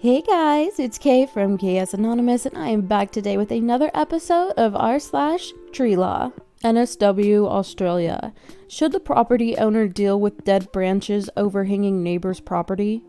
Hey guys, it's Kay from KS Anonymous, and I am back today with another episode of r/TreeLaw. NSW Australia. Should the property owner deal with dead branches overhanging neighbor's property?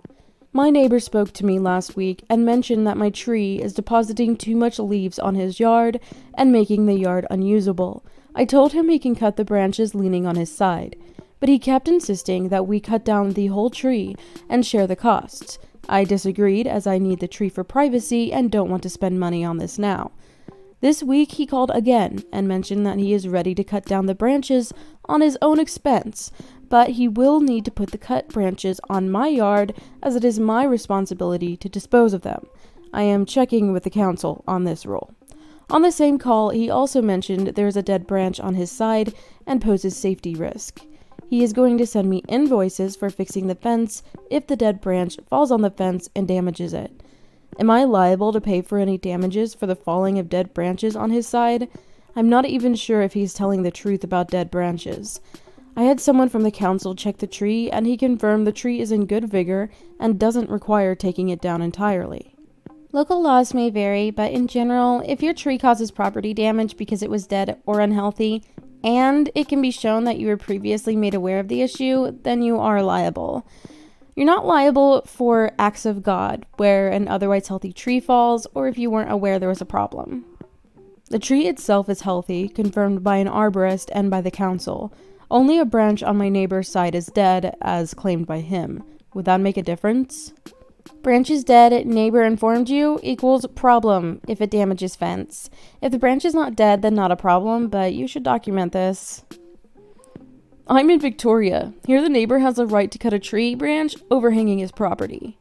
My neighbor spoke to me last week and mentioned that my tree is depositing too much leaves on his yard and making the yard unusable. I told him he can cut the branches leaning on his side, but he kept insisting that we cut down the whole tree and share the costs. I disagreed, as I need the tree for privacy and don't want to spend money on this now. This week he called again and mentioned that he is ready to cut down the branches on his own expense, but he will need to put the cut branches on my yard, as it is my responsibility to dispose of them. I am checking with the council on this rule. On the same call, he also mentioned there is a dead branch on his side and poses safety risk. He is going to send me invoices for fixing the fence if the dead branch falls on the fence and damages it. Am I liable to pay for any damages for the falling of dead branches on his side? I'm not even sure if he's telling the truth about dead branches. I had someone from the council check the tree, and he confirmed the tree is in good vigor and doesn't require taking it down entirely. Local laws may vary, but in general, if your tree causes property damage because it was dead or unhealthy, and it can be shown that you were previously made aware of the issue, then you are liable. You're not liable for acts of God, where an otherwise healthy tree falls, or if you weren't aware there was a problem. The tree itself is healthy, confirmed by an arborist and by the council. Only a branch on my neighbor's side is dead, as claimed by him. Would that make a difference? Branch is dead, neighbor informed you, equals problem if it damages fence. If the branch is not dead, then not a problem, but you should document this. I'm in Victoria. Here the neighbor has the right to cut a tree branch overhanging his property.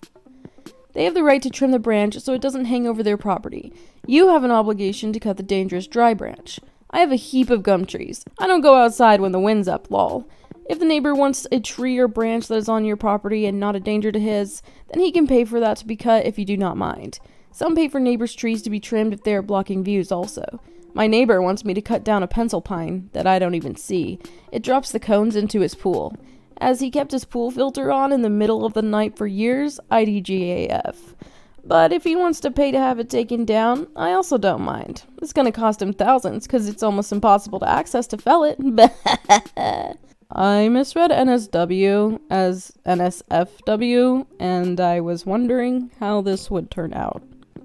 They have the right to trim the branch so it doesn't hang over their property. You have an obligation to cut the dangerous dry branch. I have a heap of gum trees. I don't go outside when the wind's up, lol. If the neighbor wants a tree or branch that is on your property and not a danger to his, then he can pay for that to be cut if you do not mind. Some pay for neighbors' trees to be trimmed if they are blocking views also. My neighbor wants me to cut down a pencil pine that I don't even see. It drops the cones into his pool. As he kept his pool filter on in the middle of the night for years, IDGAF. But if he wants to pay to have it taken down, I also don't mind. It's gonna cost him thousands, because it's almost impossible to access to fell it. I misread NSW as NSFW, and I was wondering how this would turn out.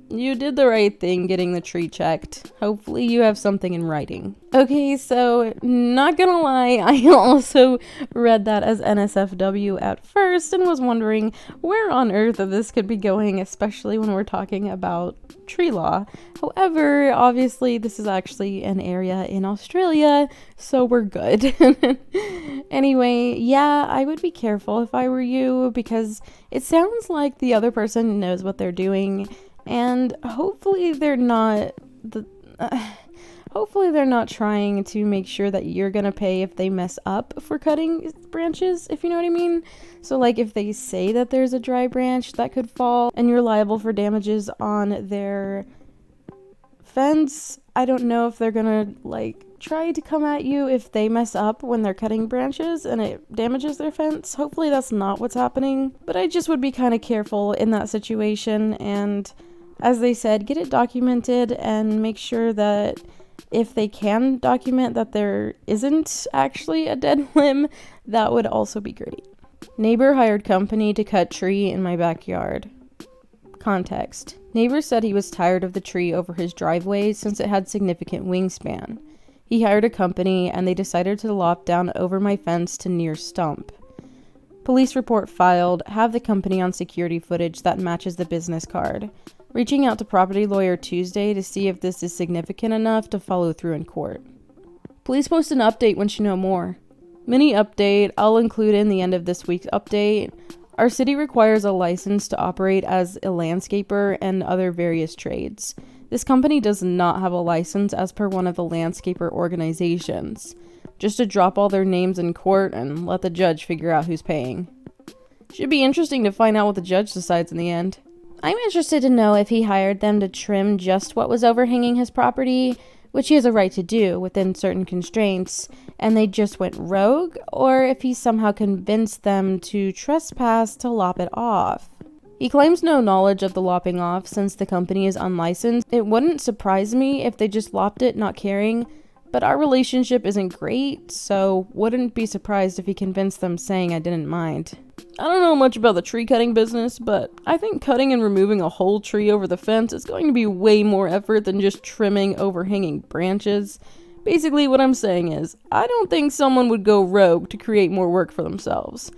You did the right thing getting the tree checked. Hopefully you have something in writing. Okay, so not gonna lie, I also read that as NSFW at first and was wondering where on earth this could be going, especially when we're talking about tree law. However, obviously this is actually an area in Australia, so we're good. Anyway, yeah, I would be careful if I were you, because it sounds like the other person knows what they're doing. And hopefully they're not trying to make sure that you're gonna pay if they mess up for cutting branches, if you know what I mean. So like if they say that there's a dry branch that could fall and you're liable for damages on their fence, I don't know if they're gonna try to come at you if they mess up when they're cutting branches and it damages their fence. Hopefully that's not what's happening, but I just would be kind of careful in that situation, and as they said, get it documented and make sure that if they can document that there isn't actually a dead limb, that would also be great. Neighbor hired company to cut tree in my backyard. Context. Neighbor said he was tired of the tree over his driveway since it had significant wingspan. He hired a company and they decided to lop down over my fence to near stump. Police report filed, have the company on security footage that matches the business card. Reaching out to property lawyer Tuesday to see if this is significant enough to follow through in court. Please post an update once you know more. Mini update, I'll include in the end of this week's update. Our city requires a license to operate as a landscaper and other various trades. This company does not have a license as per one of the landscaper organizations. Just to drop all their names in court and let the judge figure out who's paying. Should be interesting to find out what the judge decides in the end. I'm interested to know if he hired them to trim just what was overhanging his property, which he has a right to do within certain constraints, and they just went rogue, or if he somehow convinced them to trespass to lop it off. He claims no knowledge of the lopping off since the company is unlicensed. It wouldn't surprise me if they just lopped it not caring, but our relationship isn't great, so wouldn't be surprised if he convinced them saying I didn't mind. I don't know much about the tree cutting business, but I think cutting and removing a whole tree over the fence is going to be way more effort than just trimming overhanging branches. Basically, what I'm saying is, I don't think someone would go rogue to create more work for themselves.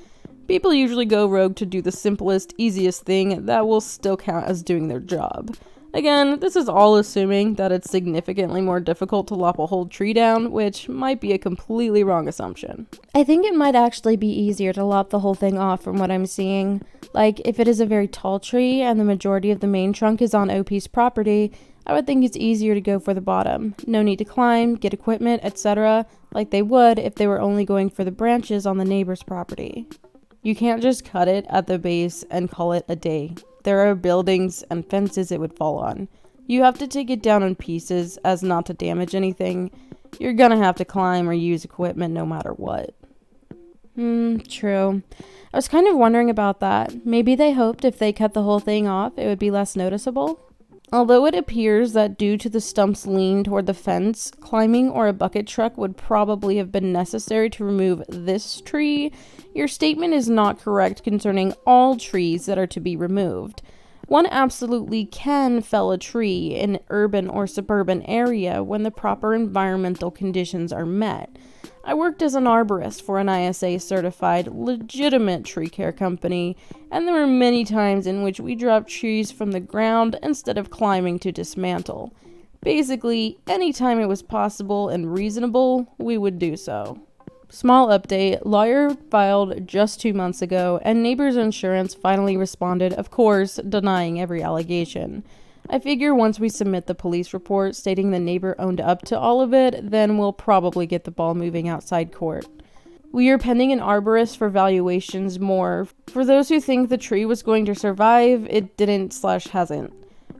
People usually go rogue to do the simplest, easiest thing that will still count as doing their job. Again, this is all assuming that it's significantly more difficult to lop a whole tree down, which might be a completely wrong assumption. I think it might actually be easier to lop the whole thing off from what I'm seeing. Like, if it is a very tall tree and the majority of the main trunk is on OP's property, I would think it's easier to go for the bottom. No need to climb, get equipment, etc., like they would if they were only going for the branches on the neighbor's property. You can't just cut it at the base and call it a day. There are buildings and fences it would fall on. You have to take it down in pieces as not to damage anything. You're gonna have to climb or use equipment no matter what. True. I was kind of wondering about that. Maybe they hoped if they cut the whole thing off, it would be less noticeable. Although it appears that due to the stump's lean toward the fence, climbing or a bucket truck would probably have been necessary to remove this tree, your statement is not correct concerning all trees that are to be removed. One absolutely can fell a tree in an urban or suburban area when the proper environmental conditions are met. I worked as an arborist for an ISA certified, legitimate tree care company, and there were many times in which we dropped trees from the ground instead of climbing to dismantle. Basically, anytime it was possible and reasonable, we would do so. Small update, lawyer filed just 2 months ago, and neighbor's insurance finally responded, of course, denying every allegation. I figure once we submit the police report stating the neighbor owned up to all of it, then we'll probably get the ball moving outside court. We are pending an arborist for valuations more. For those who think the tree was going to survive, it didn't/hasn't.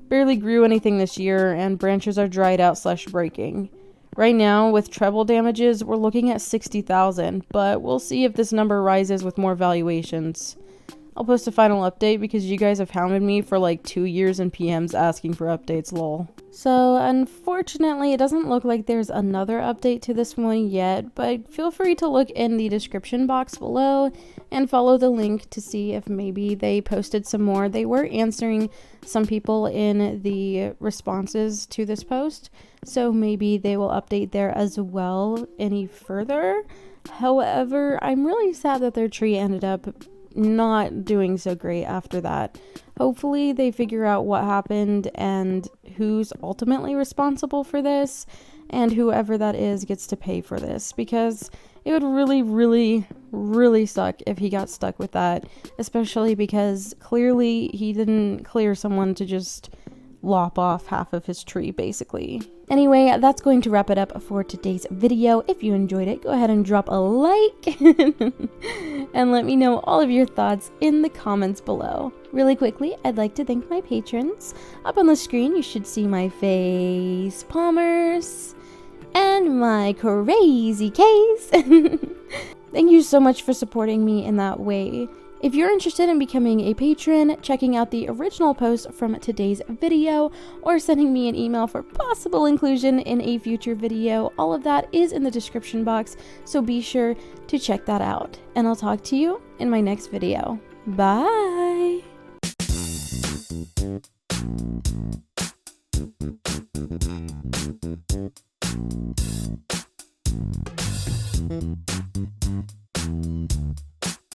Barely grew anything this year, and branches are dried out/breaking. Right now, with treble damages, we're looking at $60,000, but we'll see if this number rises with more valuations. I'll post a final update because you guys have hounded me for like 2 years in PMs asking for updates, lol. So, unfortunately, it doesn't look like there's another update to this one yet, but feel free to look in the description box below and follow the link to see if maybe they posted some more. They were answering some people in the responses to this post, so maybe they will update there as well any further. However, I'm really sad that their tree ended up not doing so great after that. Hopefully they figure out what happened and who's ultimately responsible for this, and whoever that is gets to pay for this, because it would really suck if he got stuck with that, especially because clearly he didn't clear someone to just lop off half of his tree, basically. Anyway, that's going to wrap it up for today's video. If you enjoyed it, go ahead and drop a like and let me know all of your thoughts in the comments below. Really quickly, I'd like to thank my patrons. Up on the screen, you should see my face palmers and my crazy case. Thank you so much for supporting me in that way. If you're interested in becoming a patron, checking out the original post from today's video, or sending me an email for possible inclusion in a future video, all of that is in the description box, so be sure to check that out. And I'll talk to you in my next video. Bye!